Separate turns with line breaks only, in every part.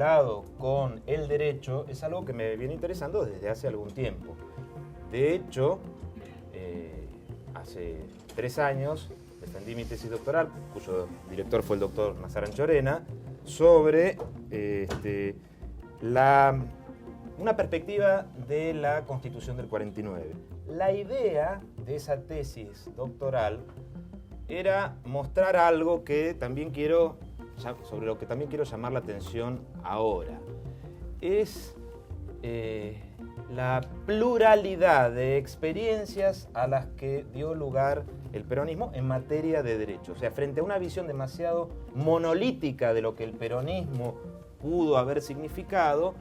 vinculado con el derecho es algo que me viene interesando desde hace algún tiempo. De hecho, hace 3 años defendí mi tesis doctoral, cuyo director fue el doctor Nazar Anchorena, sobre una perspectiva de la Constitución del 49. La idea de esa tesis doctoral era mostrar algo que también sobre lo que también quiero llamar la atención ahora. Es la pluralidad de experiencias a las que dio lugar el peronismo en materia de derechos. O sea, frente a una visión demasiado monolítica de lo que el peronismo pudo haber significado,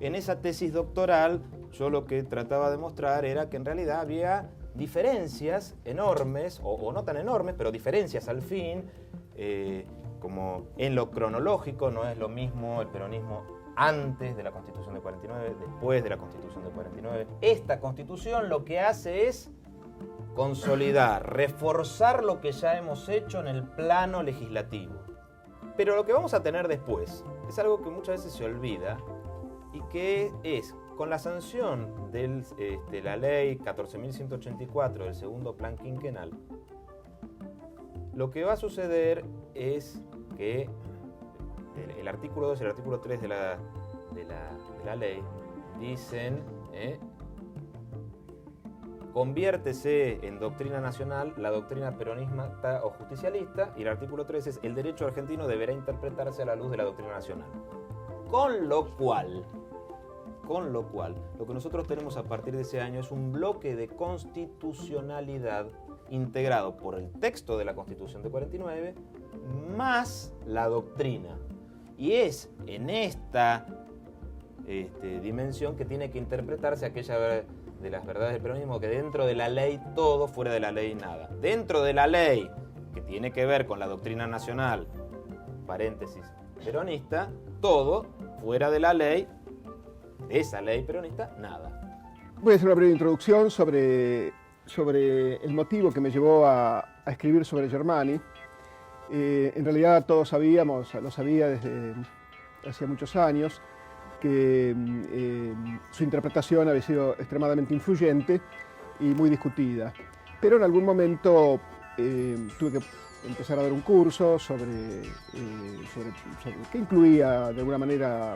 en esa tesis doctoral yo lo que trataba de mostrar era que en realidad había diferencias enormes, o no tan enormes, pero diferencias al fin, como en lo cronológico. No es lo mismo el peronismo antes de la Constitución del 49, después de la Constitución del 49. Esta Constitución lo que hace es consolidar, reforzar lo que ya hemos hecho en el plano legislativo. Pero lo que vamos a tener después es algo que muchas veces se olvida, y que es, con la sanción de la ley 14.184 del segundo plan quinquenal, lo que va a suceder es que el artículo 2 y el artículo 3 de la ley dicen: conviértese en doctrina nacional la doctrina peronista o justicialista, y el artículo 3 es: el derecho argentino deberá interpretarse a la luz de la doctrina nacional. Con lo cual, lo que nosotros tenemos a partir de ese año es un bloque de constitucionalidad integrado por el texto de la Constitución de 49 más la doctrina. Y es en esta dimensión que tiene que interpretarse aquella de las verdades del peronismo, que dentro de la ley todo, fuera de la ley nada. Dentro de la ley, que tiene que ver con la doctrina nacional, paréntesis, peronista, todo, fuera de la ley, esa ley peronista, nada.
Voy a hacer una breve introducción sobre el motivo que me llevó a escribir sobre Germani. En realidad todos sabíamos, lo sabía desde hacía muchos años, que su interpretación había sido extremadamente influyente y muy discutida. Pero en algún momento tuve que empezar a dar un curso sobre qué incluía de alguna manera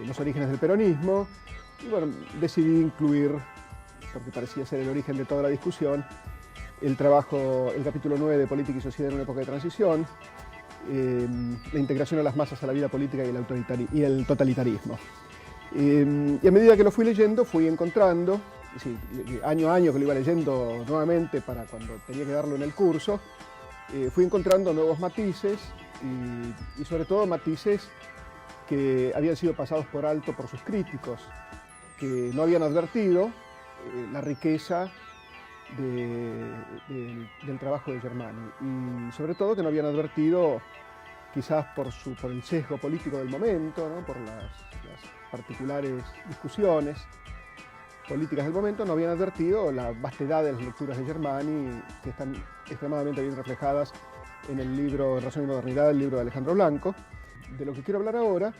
los orígenes del peronismo, y bueno, decidí incluir, porque parecía ser el origen de toda la discusión, el capítulo 9 de Política y Sociedad en una época de transición, la integración de las masas a la vida política y el totalitarismo. Y a medida que lo fui leyendo, fui encontrando, año a año que lo iba leyendo nuevamente para cuando tenía que darlo en el curso, fui encontrando nuevos matices y sobre todo matices que habían sido pasados por alto por sus críticos, que no habían advertido la riqueza del trabajo de Germani, y sobre todo que no habían advertido, quizás por el sesgo político del momento, ¿no? Por las particulares discusiones políticas del momento, no habían advertido la vastedad de las lecturas de Germani, que están extremadamente bien reflejadas en el libro Razón y Modernidad, el libro de Alejandro Blanco. De lo que quiero hablar ahora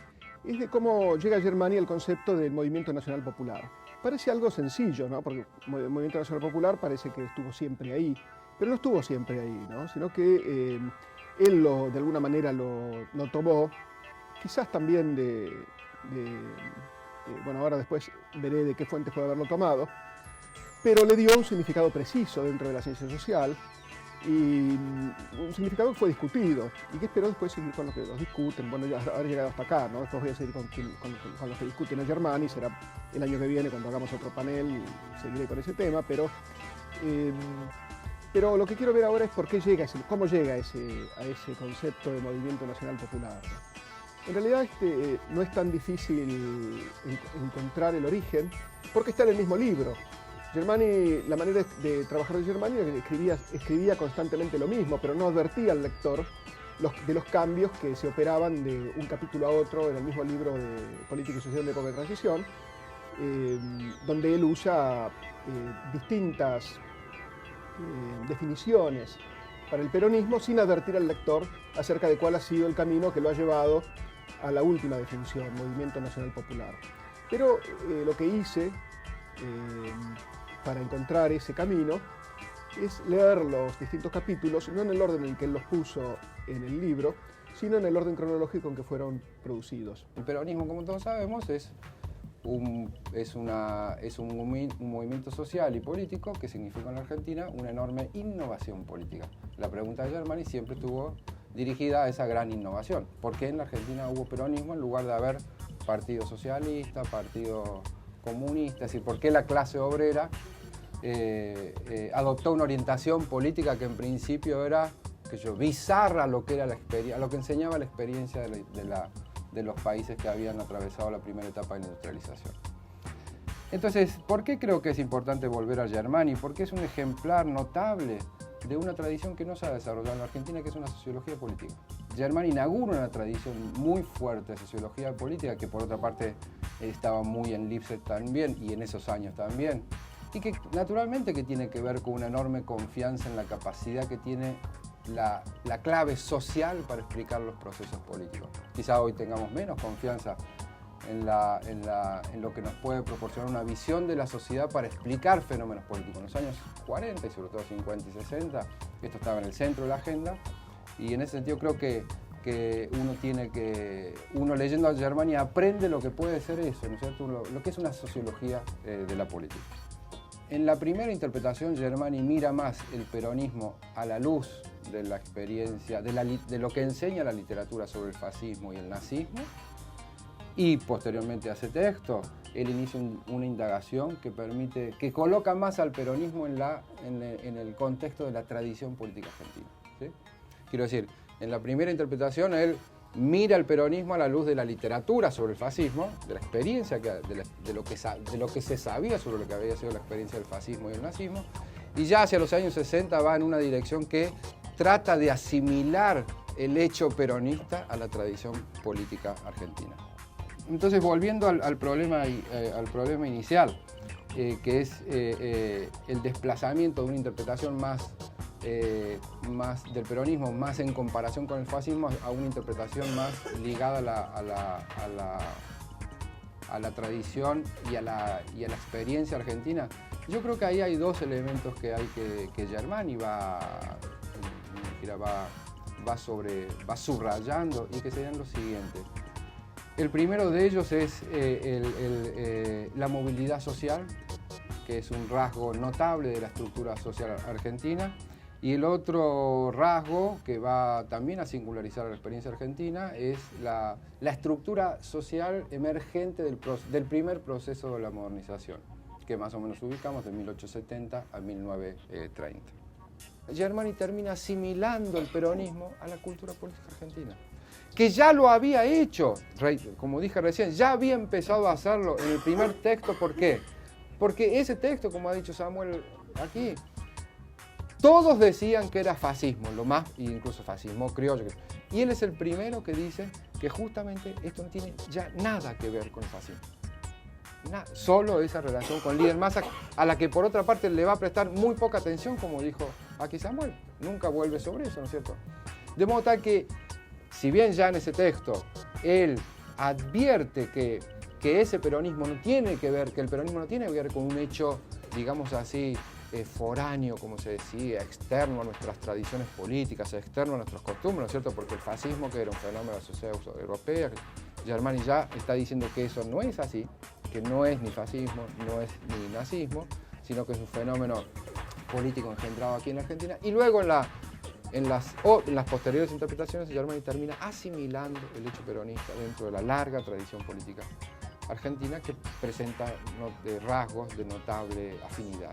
es de cómo llega Germani al concepto del movimiento nacional popular. Parece algo sencillo, ¿no? Porque el movimiento nacional popular parece que estuvo siempre ahí, pero no estuvo siempre ahí, ¿no? Sino que él de alguna manera lo tomó, quizás también bueno, ahora después veré de qué fuentes puede haberlo tomado, pero le dio un significado preciso dentro de la ciencia social, y un significado que fue discutido y que espero después seguir con lo que los discuten. Bueno, ya haber llegado hasta acá, ¿no? Después voy a seguir con los que discuten a Germani, será el año que viene cuando hagamos otro panel y seguiré con ese tema, pero lo que quiero ver ahora es cómo llega a ese concepto de movimiento nacional popular. En realidad no es tan difícil encontrar el origen, porque está en el mismo libro. Germani, la manera de trabajar de Germani es que escribía constantemente lo mismo, pero no advertía al lector de los cambios que se operaban de un capítulo a otro en el mismo libro de Política y Sociedad en la época de transición, donde él usa distintas definiciones para el peronismo sin advertir al lector acerca de cuál ha sido el camino que lo ha llevado a la última definición, Movimiento Nacional Popular. Pero lo que hice para encontrar ese camino es leer los distintos capítulos, no en el orden en que él los puso en el libro, sino en el orden cronológico en que fueron producidos.
El peronismo, como todos sabemos, es un movimiento social y político que significa en la Argentina una enorme innovación política. La pregunta de Germani siempre estuvo dirigida a esa gran innovación. ¿Por qué en la Argentina hubo peronismo en lugar de haber partido socialista, partido comunista? Es decir, ¿por qué la clase obrera adoptó una orientación política que en principio era bizarra a lo que era a lo que enseñaba la experiencia de los países que habían atravesado la primera etapa de la industrialización? Entonces, ¿por qué creo que es importante volver a Germani? Porque es un ejemplar notable de una tradición que no se ha desarrollado en la Argentina, que es una sociología política. Germani inaugura una tradición muy fuerte de sociología política, que por otra parte estaba muy en Lipset también, y en esos años también, y que naturalmente que tiene que ver con una enorme confianza en la capacidad que tiene la clave social para explicar los procesos políticos. Quizá hoy tengamos menos confianza en lo que nos puede proporcionar una visión de la sociedad para explicar fenómenos políticos. En los años 40 y sobre todo 50 y 60, esto estaba en el centro de la agenda, y en ese sentido creo que uno leyendo a Germani aprende lo que puede ser eso, ¿no es cierto? Lo que es una sociología de la política. En la primera interpretación, Germani mira más el peronismo a la luz de la experiencia, de lo que enseña la literatura sobre el fascismo y el nazismo, y posteriormente a ese texto, él inicia una indagación que coloca más al peronismo en el contexto de la tradición política argentina, ¿sí? Quiero decir, en la primera interpretación, él mira el peronismo a la luz de la literatura sobre el fascismo, de la experiencia, de lo que se sabía sobre lo que había sido la experiencia del fascismo y el nazismo, y ya hacia los años 60 va en una dirección que trata de asimilar el hecho peronista a la tradición política argentina. Entonces, volviendo al problema inicial, que es el desplazamiento de una interpretación más del peronismo, más en comparación con el fascismo, a una interpretación más ligada a la tradición y a la experiencia argentina. Yo creo que ahí hay dos elementos que Germani va subrayando, y que serían los siguientes. El primero de ellos es la movilidad social, que es un rasgo notable de la estructura social argentina. Y el otro rasgo que va también a singularizar la experiencia argentina es la estructura social emergente del primer proceso de la modernización, que más o menos ubicamos de 1870 a 1930. Germani termina asimilando el peronismo a la cultura política argentina, que ya lo había hecho, como dije recién, ya había empezado a hacerlo en el primer texto. ¿Por qué? Porque ese texto, como ha dicho Samuel aquí, todos decían que era fascismo, incluso fascismo criollo. Y él es el primero que dice que justamente esto no tiene ya nada que ver con el fascismo. Solo esa relación con Lider Massa, a la que por otra parte le va a prestar muy poca atención, como dijo aquí Samuel. Nunca vuelve sobre eso, ¿no es cierto? De modo tal que, si bien ya en ese texto él advierte que ese peronismo no tiene que ver, que el peronismo no tiene que ver con un hecho, digamos así, foráneo, como se decía, externo a nuestras tradiciones políticas, externo a nuestros costumbres, ¿no es cierto? Porque el fascismo, que era un fenómeno de la sociedad europea, Germani ya está diciendo que eso no es así, que no es ni fascismo, no es ni nazismo, sino que es un fenómeno político engendrado aquí en la Argentina. Y luego en las posteriores interpretaciones, Germani termina asimilando el hecho peronista dentro de la larga tradición política argentina, que presenta rasgos de notable afinidad.